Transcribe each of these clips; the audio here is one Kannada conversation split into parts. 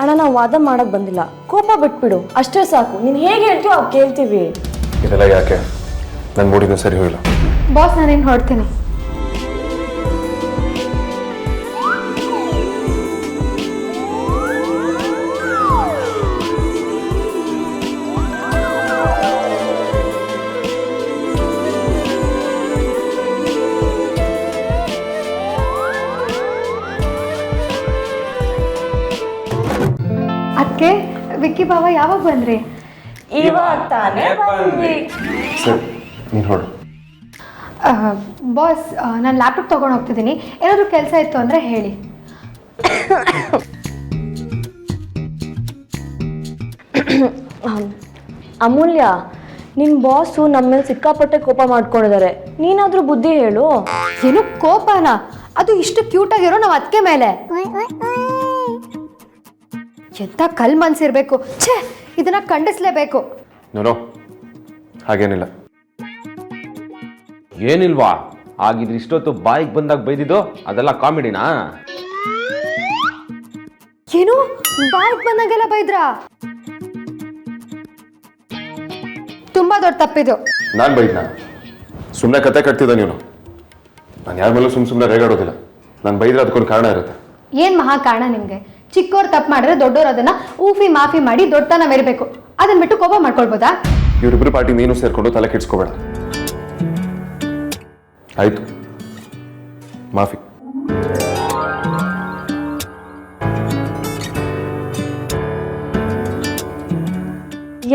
ಅಣ್ಣ ನಾವು ವಾದ ಮಾಡಕ್ ಬಂದಿಲ್ಲ, ಕೋಪ ಬಿಟ್ಬಿಡು ಅಷ್ಟೇ ಸಾಕು. ನೀನ್ ಹೇಗೆ ಹೇಳ್ತೀವೋ ಅವ್ ಕೇಳ್ತೀವಿ. ಇದೆಲ್ಲ ಯಾಕೆ? ನನ್ನ ಮೂಡಿನ ಸರಿ ಹೋಗಿಲ್ಲ. ಬಾಸ್ ನಾನೇನು ಹೊರಡ್ತೀನಿ. ಅದಕ್ಕೆ ವಿಕ್ಕಿ ಬಾವ ಯಾವಾಗ ಬಂದ್ರಿ? ಇವಾಗ ತಾನೇ ಬಂದ್ವಿ. ಸರಿ, ನೀನು ಹೊರಡು. ಬಾಸ್ ನಾನು ಲ್ಯಾಪ್ಟಾಪ್ ತೊಗೊಂಡು ಹೋಗ್ತಿದ್ದೀನಿ. ಏನಾದರೂ ಕೆಲಸ ಇತ್ತು ಅಂದರೆ ಹೇಳಿ. ಅಮೂಲ್ಯ, ನಿನ್ ಬಾಸು ನಮ್ಮ ಮೇಲೆ ಸಿಕ್ಕಾಪಟ್ಟೆ ಕೋಪ ಮಾಡ್ಕೊಂಡಿದ್ದಾರೆ. ನೀನಾದ್ರೂ ಬುದ್ಧಿ ಹೇಳು. ಏನು ಕೋಪನಾ? ಅದು ಇಷ್ಟು ಕ್ಯೂಟಾಗಿರೋ ನಾವು ಅದಕ್ಕೆ ಮೇಲೆ ಎಂಥ ಕಲ್ ಮನ್ಸಿರ್ಬೇಕು. ಛೇ, ಇದನ್ನ ಖಂಡಿಸ್ಲೇಬೇಕು. ನೋ, ಹಾಗೇನಿಲ್ಲ. ಏನಿಲ್ವಾ? ಆಗಿದ್ರೆ ಇಷ್ಟೊತ್ತು ಬಾಯಿಗೆ ಬಂದಾಗ ಬೈದಿದ್ದು ಅದೆಲ್ಲ ಕಾಮಿಡಿನಾ? ಏನು ಬಾಯಿಗೆ ಬಂದಾಗೆಲ್ಲ ಬೈದ್ರಾ? ತುಂಬಾ ದೊಡ್ಡ ತಪ್ಪಿದು. ನಾನು ಬೈದ್ನ? ಸುಮ್ಮನೆ ಕತೆ ಕಟ್ತಿದ್ದ ನೀನು. ನಾನು ಯಾರ ಮೇಲೂ ಸುಮ್ಮನೆ ರೇಗಾಡೋದಿಲ್ಲ. ನಾನು ಬೈದ್ರೆ ಅದಕ್ಕೊಂದು ಕಾರಣ ಇರುತ್ತೆ. ಏನ್ ಮಹಾ ಕಾರಣ ನಿಮ್ಗೆ? ಚಿಕ್ಕವ್ರು ತಪ್ಪು ಮಾಡಿದ್ರೆ ದೊಡ್ಡವ್ರು ಅದನ್ನ ಊಫಿ ಮಾಫಿ ಮಾಡಿ ದೊಡ್ಡತನ ಮೆರಿಬೇಕು. ಅದನ್ನ ಬಿಟ್ಟು ಕೋಪ ಮಾಡ್ಕೊಳ್ಬೋದಾ? ಇವರಿಬ್ಬರು ಪಾರ್ಟಿ ನೀನು ಸೇರ್ಕೊಂಡು ತಲೆ ಕೆಡ್ಸ್ಕೋಬೇಡ. ಆಯ್ತು, ಮಾಫಿ.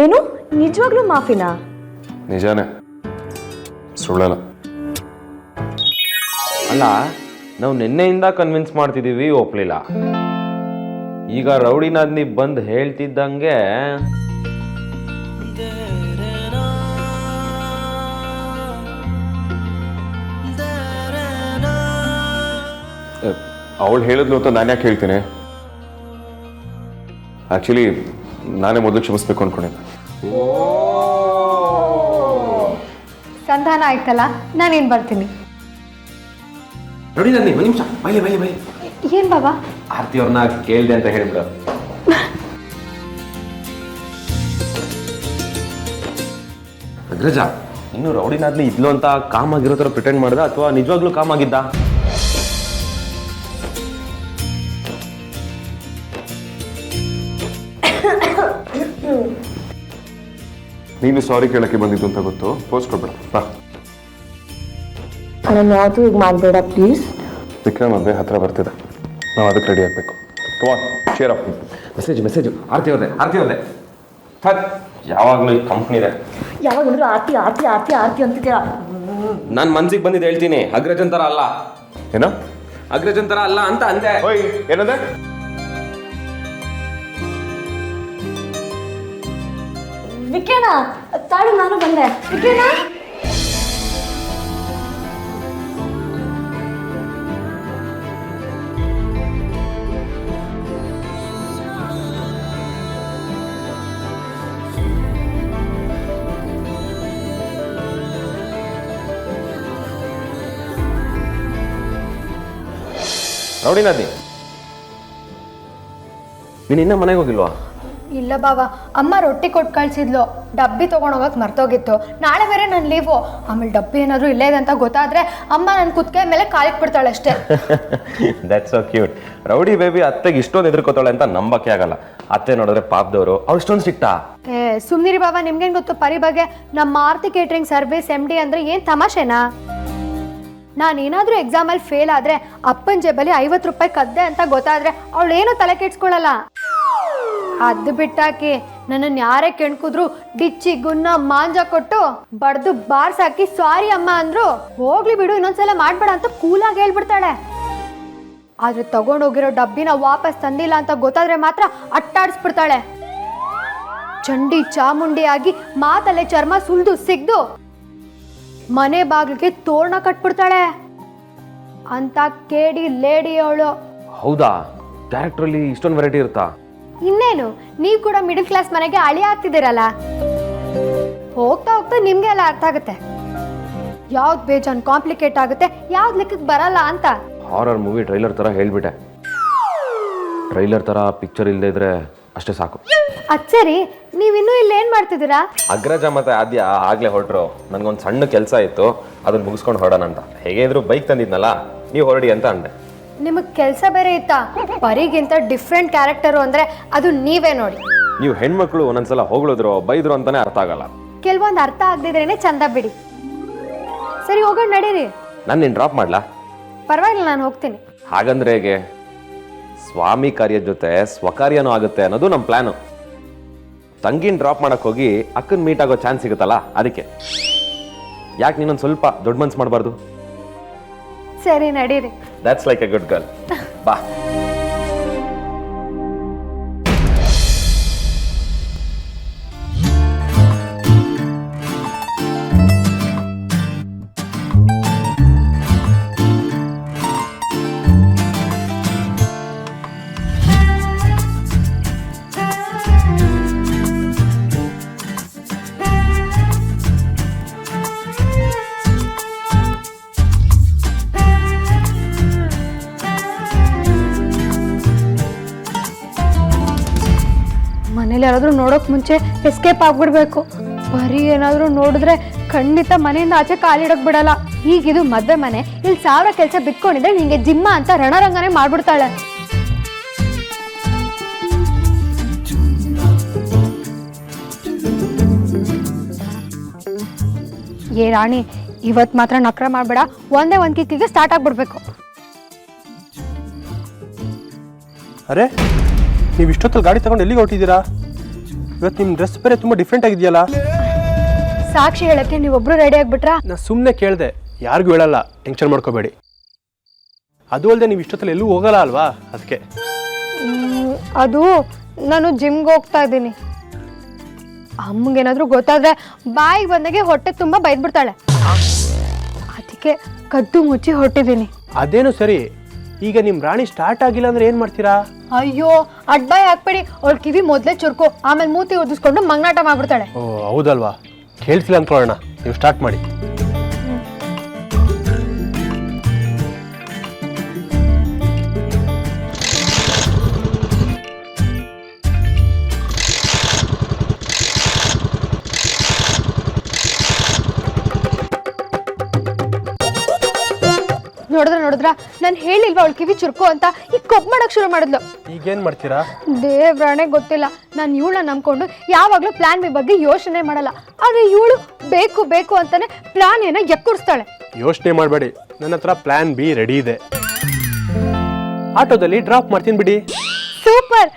ಏನು ನಿಜವಾಗ್ಲೂ ಮಾಫಿನಾ? ನಿಜಾನೇ, ಸುಳ್ಳಲ್ಲ. ಅಲ್ಲ, ನಾವು ನಿನ್ನೆಯಿಂದ ಕನ್ವಿನ್ಸ್ ಮಾಡ್ತಿದ್ದೀವಿ, ಒಪ್ಲಿಲ್ಲ. ಈಗ ರೌಡಿನಾದ್ನಿ ಬಂದು ಹೇಳ್ತಿದ್ದಂಗೆ ಅವಳು ಹೇಳಿದ್ಲು ಅಂತ ನಾನು ಯಾಕೆ ಹೇಳ್ತೀನಿ? ಆಕ್ಚುಲಿ ನಾನೇ ಮೊದಲು ಕ್ಷಮಿಸ್ಬೇಕು ಅನ್ಕೊಂಡಿದ್ದೆ. ಸಂಧಾನ ಆಯ್ತಲ್ಲ, ನಾನೇನ್ ಬರ್ತೀನಿ. ರೌಡಿನಾದ್ನಿ ಒಂದು ನಿಮಿಷ, ಬೈ. ಏನ್ ಬಾಬಾ? ಆರ್ತಿ ಅವ್ರನ್ನ ಕೇಳ್ದೆ ಅಂತ ಹೇಳ್ಬಿಡು. ಅಗ್ರಜ, ಇನ್ನು ರೌಡಿನಾದ್ನಿ ಇದ್ಲು ಅಂತ ಕಾಮ್ ಆಗಿರೋ ಥರ ಪ್ರಿಟೆಂಡ್ ಮಾಡ್ದ ಅಥವಾ ನಿಜವಾಗ್ಲೂ ಕಾಮ್ ಆಗಿದ್ದ? ನೀನು ಸಾರಿ ಕೇಳಕ್ಕೆ ಬಂದಿದ್ದು ಅಂತ ಗೊತ್ತು. ಪೋಸ್ಟ್ ಕೊಡ್ಬೇಡ, ಬಾ. ನಾನು ಯಾವುದು ಈಗ ಮಾಡಬೇಡ ಪ್ಲೀಸ್. ವಿಕ್ರಮ್ ಮದುವೆ ಹತ್ರ ಬರ್ತಿದೆ, ನಾವು ಅದಕ್ಕೆ ರೆಡಿ ಆಗಬೇಕು. Share up. ಮೆಸೇಜ್ ಆರ್ತಿ ಅವ್ರದ್ದೆ. ಯಾವಾಗಲೂ ಈ ಕಂಪ್ನಿದೆ. ಯಾವಾಗಂದ್ರೂ ಆರ್ತಿ ಆರ್ತಿ ಆರ್ತಿ ಆರ್ತಿ ಅಂತಿದ್ದೀರಾ. ನಾನು ಮನ್ಸಿಗೆ ಬಂದಿದ್ದು ಹೇಳ್ತೀನಿ. ಅಗ್ರಜನ್ ಥರ ಅಲ್ಲ. ಏನೋ ಅಗ್ರಜನ್ ಥರ ಅಲ್ಲ ಅಂತ ಅಂದೆ. ಓಯ್, ಏನಂದೆ? ವಿಕೇಣ, ತಾಳು ನಾನು ಬಂದೆ. ವಿಕೇಣ, ರೌಡಿನಾದ್ನಿ, ನೀನು ಇನ್ನೂ ಮನೆಗೆ ಹೋಗಿಲ್ವಾ? ಇಲ್ಲ ಬಾವ, ಅಮ್ಮ ರೊಟ್ಟಿ ಕೊಟ್ಟು ಕಳ್ಸಿದ್ಲು. ಡಬ್ಬಿ ತೊಗೊಂಡೋಗಕ್ಕೆ ಮರ್ತೋಗಿತ್ತು. ನಾಳೆ ಬೇರೆ ನನ್ನ ಲೀವು. ಆಮೇಲೆ ಡಬ್ಬಿ ಏನಾದರೂ ಇಲ್ಲೇ ಇದೆ ಅಂತ ಗೊತ್ತಾದ್ರೆ ಅಮ್ಮ ನನ್ನ ಕುತ್ತಿಗೆ ಮೇಲೆ ಕಾಲಿಗೆ ಬಿಡ್ತಾಳೆ ಅಷ್ಟೇ. That's so cute. Rowdy baby ಅತ್ತೆಗೆ ಇಷ್ಟೊಂದು ಎದುರ್ಕೋತಾಳೆ ಅಂತ ನಂಬಕ್ಕೆ ಆಗಲ್ಲ. ಅತ್ತೆ ನೋಡಿದ್ರೆ ಪಾಪದವರು, ಅವ್ರು ಇಷ್ಟೊಂದು ಸಿಕ್ತಾ? ಸುಮ್ನಿರಿ ಬಾಬಾ, ನಿಮ್ಗೇನು ಗೊತ್ತು ಪರಿ ಬಗ್ಗೆ? ನಮ್ಮ ಆರ್ತಿ ಕೇಟ್ರಿಂಗ್ ಸರ್ವಿಸ್ MD ಅಂದರೆ ಏನು ತಮಾಷೆನಾ? ನಾನೇನಾದರೂ ಎಕ್ಸಾಮಲ್ಲಿ ಫೇಲ್ ಆದರೆ ಅಪ್ಪನ ಜೇಬಲ್ಲಿ 50 ರೂಪಾಯಿ ಕದ್ದೆ ಅಂತ ಗೊತ್ತಾದರೆ ಅವಳೇನು ತಲೆ ಕೆಡ್ಸ್ಕೊಳ್ಳಲ್ಲ. ಅದು ಬಿಟ್ಟಾಕಿ ನನ್ನನ್ನು ಯಾರೇ ಕೆಣ್ಕುದ್ರು ಡಿಚ್ಚಿ ಗುನ್ನ ಮಾಂಜ ಕೊಟ್ಟು ಬಡ್ದು ಬಾರ್ಸಾಕಿ ಸಾರಿ ಅಮ್ಮ ಅಂದ್ರು ಹೋಗ್ಲಿ ಬಿಡು ಇನ್ನೊಂದ್ಸಲ ಮಾಡ್ಬೇಡ ಅಂತ ಕೂಲಾಗಿ ಹೇಳ್ಬಿಡ್ತಾಳೆ. ಆದ್ರೆ ತಗೊಂಡೋಗಿರೋ ಡಬ್ಬಿನ ವಾಪಸ್ ತಂದಿಲ್ಲ ಅಂತ ಗೊತ್ತಾದ್ರೆ ಮಾತ್ರ ಅಟ್ಟಾಡಿಸ್ಬಿಡ್ತಾಳೆ. ಚಂಡಿ ಚಾಮುಂಡಿ ಆಗಿ ಮಾತಲ್ಲೇ ಚರ್ಮ ಸುಲ್ದು ಸಿಗ್ದು ಮನೆ ಬಾಗಿಲಿಗೆ ತೋರಣ ಕಟ್ಬಿಡ್ತಾಳೆ. ಅಂತ ಕೇಡಿ ಲೇಡಿ ಅವಳು. ಹೌದಾ? ಕ್ಯಾರೆಕ್ಟ್ರಲ್ಲಿ ಇಷ್ಟೊಂದು ವೆರೈಟಿ ಇರುತ್ತಾ? ಇನ್ನೇನು, ನೀವು ಕೂಡ ಮಿಡಲ್ ಕ್ಲಾಸ್ ಮನೆಗೆ ಅಳಿ ಆಗ್ತಿದ್ದೀರಲ್ಲ, ಹೋಗ್ತಾ ಹೋಗ್ತಾ ನಿಮ್ಗೆ ಎಲ್ಲ ಅರ್ಥ ಆಗುತ್ತೆ ಯಾವ್ದು ಬೇಜಾನ್ ಕಾಂಪ್ಲಿಕೇಟ್ ಆಗುತ್ತೆ, ಯಾವ್ದು ಲೆಕ್ಕಕ್ಕೆ ಬರಲ್ಲ ಅಂತ. ಹಾರರ್ ಮೂವಿ ಟ್ರೈಲರ್ ತರ ಹೇಳ್ಬಿಟ್ಟೆ. ಟ್ರೈಲರ್ ಥರ ಪಿಕ್ಚರ್ ಇಲ್ಲದೆ ಇದ್ರೆ ಅಷ್ಟೇ ಸಾಕು. ಅದು ಸರಿ, ನೀವಿನ್ನೂ ಇಲ್ಲಿ ಏನು ಮಾಡ್ತಿದ್ದೀರಾ? ಅಗ್ರಜ ಮತ್ತು ಆದ್ಯ ಆಗಲೇ ಹೊರಟ್ರು. ನನಗೊಂದು ಸಣ್ಣ ಕೆಲಸ ಇತ್ತು, ಅದನ್ನ ಮುಗಿಸ್ಕೊಂಡು ಹೊರಡೋಣ ಅಂತ. ಹೇಗೆ ಇದ್ರು ಬೈಕ್ ತಂದಿದ್ನಲ್ಲ, ನೀವು ಹೊರಡಿ ಅಂತ ಅಂದೆ. ನಿಮಗೆ ಕೆಲಸ ಬೇರೆ ಇತ್ತಾ? ಪರಿಗಿಂತ ಡಿಫ್ರೆಂಟ್ ಕ್ಯಾರೆಕ್ಟರು ಅಂದರೆ ಅದು ನೀವೇ ನೋಡಿ. ನೀವು ಹೆಣ್ಮಕ್ಳು ಒಂದೊಂದ್ಸಲ ಹೊಗಳಿದ್ರು ಬೈದ್ರು ಅಂತಾನೆ ಅರ್ಥ ಆಗಲ್ಲ. ಕೆಲವೊಂದು ಅರ್ಥ ಆಗದಿದ್ರೇನೆ ಚಂದ ಬಿಡಿ. ಸರಿ, ಹೋಗೋಣ ನಡೀರಿ. ನಾನು ನಿನ್ನ ಡ್ರಾಪ್ ಮಾಡ್ಲಾ? ಪರವಾಗಿಲ್ಲ, ನಾನು ಹೋಗ್ತೀನಿ. ಹಾಗಂದ್ರೆ ಹೇಗೆ? ಸ್ವಾಮಿ ಕಾರ್ಯದ ಜೊತೆ ಸ್ವಕಾರ್ಯನೂ ಆಗುತ್ತೆ ಅನ್ನೋದು ನಮ್ಮ ಪ್ಲಾನು. ತಂಗಿನ ಡ್ರಾಪ್ ಮಾಡಕ್ ಹೋಗಿ ಅಕ್ಕನ ಮೀಟ್ ಆಗೋ ಚಾನ್ಸ್ ಸಿಗುತ್ತಲ್ಲ, ಅದಕ್ಕೆ. ಯಾಕೆ ನೀನೊಂದು ಸ್ವಲ್ಪ ದೊಡ್ಡ ಮನ್ಸು ಮಾಡಬಾರ್ದು? ಸರಿ, ನಡೀರಿ. That's like a good girl. ಬಾ. ಮನೇಲಿ ಯಾರಾದ್ರೂ ನೋಡೋಕ್ ಮುಂಚೆ ಎಸ್ಕೇಪ್ ಆಗ್ಬಿಡ್ಬೇಕು. ಬರೀ ಏನಾದ್ರೂ ನೋಡಿದ್ರೆ ಖಂಡಿತ ಮನೆಯಿಂದ ಆಚೆ ಕಾಲಿಡಕ್ ಬಿಡಲ್ಲ. ಈಗಿದು ಮದ್ವೆ ಮನೆ, ಇಲ್ಲಿ 1000 ಕೆಲಸ ಬಿತ್ಕೊಂಡಿದ್ರೆ ನಿಂಗೆ ಜಿಮ್ಮ ಅಂತ ರಣರಂಗನೆ ಮಾಡ್ಬಿಡ್ತಾಳೆ. ಏ ರಾಣಿ, ಇವತ್ ಮಾತ್ರ ನಕ್ರ ಮಾಡ್ಬೇಡ. ಒಂದೇ ಒಂದ್ ಕಿಕ್ಕಿಗೆ ಸ್ಟಾರ್ಟ್ ಆಗ್ಬಿಡ್ಬೇಕು. ಅರೆ, ನೀವು ಇಷ್ಟೊತ್ತಲ್ಲಿ ಗಾಡಿ ತಗೊಂಡು ಎಲ್ಲಿಗೆ ಹೊರಟಿದ್ದೀರಾ? ಇವತ್ತು ನಿಮ್ಮ ಡ್ರೆಸ್ ಬೇರೆ ತುಂಬ ಡಿಫ್ರೆಂಟ್ ಆಗಿದೆಯಲ್ಲ. ಸಾಕ್ಷಿ ಹೇಳಕ್ಕೆ ನೀವೊಬ್ರು ರೆಡಿ ಆಗ್ಬಿಟ್ರಾ? ನಾನು ಸುಮ್ಮನೆ ಕೇಳಿದೆ, ಯಾರಿಗೂ ಹೇಳಲ್ಲ, ಟೆನ್ಷನ್ ಮಾಡ್ಕೋಬೇಡಿ. ಅದು ಅಲ್ಲದೆ ನೀವು ಇಷ್ಟೊತ್ತಲ್ಲಿ ಎಲ್ಲೂ ಹೋಗಲ್ಲ ಅಲ್ವಾ, ಅದಕ್ಕೆ. ಅದು ನಾನು ಜಿಮ್ಗೆ ಹೋಗ್ತಾ ಇದ್ದೀನಿ. ಅಮ್ಮಂಗೇನಾದ್ರೂ ಗೊತ್ತಾದ್ರೆ ಬಾಯಿಗೆ ಬಂದಾಗೆ ಹೊಟ್ಟೆ ತುಂಬ ಬೈದ್ಬಿಡ್ತಾಳೆ. ಅದಕ್ಕೆ ಕದ್ದು ಮುಚ್ಚಿ ಹೊಟ್ಟಿದ್ದೀನಿ. ಅದೇನು ಸರಿ, ಈಗ ನಿಮ್ಮ ರಾಣಿ ಸ್ಟಾರ್ಟ್ ಆಗಿಲ್ಲ ಅಂದ್ರೆ ಏನು ಮಾಡ್ತೀರಾ? ಅಯ್ಯೋ, ಅಡ್ಬಾಯ್ ಹಾಕ್ಬೇಡಿ. ಅವಳ ಕಿವಿ ಮೊದಲೇ ಚುರ್ಕು, ಆಮೇಲೆ ಮೂತಿ ಒದಿಸ್ಕೊಂಡು ಮಂಗಾಟ ಮಾಡ್ಬಿಡ್ತಾಳೆ. ಓ ಹೌದಲ್ವಾ, ಕೇಳಿಸಿಲ್ಲ ಅಂದ್ಕೊಳ್ಳೋಣ. ನೀವು ಸ್ಟಾರ್ಟ್ ಮಾಡಿ. ನೋಡಿದ್ರ ನಾನು ಹೇಳಿಲ್ವಾ ಅವಳು ಕಿವಿ ಚುರ್ಕು ಅಂತ? ಈಗ ಕೊಬ್ಬು ಮಾಡಕ್ ಶುರು ಮಾಡಿದ್ಲು. ಈಗೇನು ಮಾಡ್ತೀರಾ? ದೇವ್ರಾಣೆ ಗೊತ್ತಿಲ್ಲ. ನಾನು ಇವಳನ್ನ ನಂಬ್ಕೊಂಡು ಯಾವಾಗಲೂ ಪ್ಲಾನ್ ಬಿ ಬಗ್ಗೆ ಯೋಚನೆ ಮಾಡಲ್ಲ. ಆದ್ರೆ ಇವಳು ಬೇಕು ಬೇಕು ಅಂತಾನೆ ಪ್ಲಾನ್ ಏನೋ ಎಕ್ಕುರ್ಸ್ತಾಳೆ. ಯೋಚನೆ ಮಾಡಬೇಡಿ, ನನ್ನ ಹತ್ರ ಪ್ಲಾನ್ ಬಿ ರೆಡಿ ಇದೆ. ಆಟೋದಲ್ಲಿ ಡ್ರಾಪ್ ಮಾಡ್ತೀನಿ ಬಿಡಿ. ಸೂಪರ್.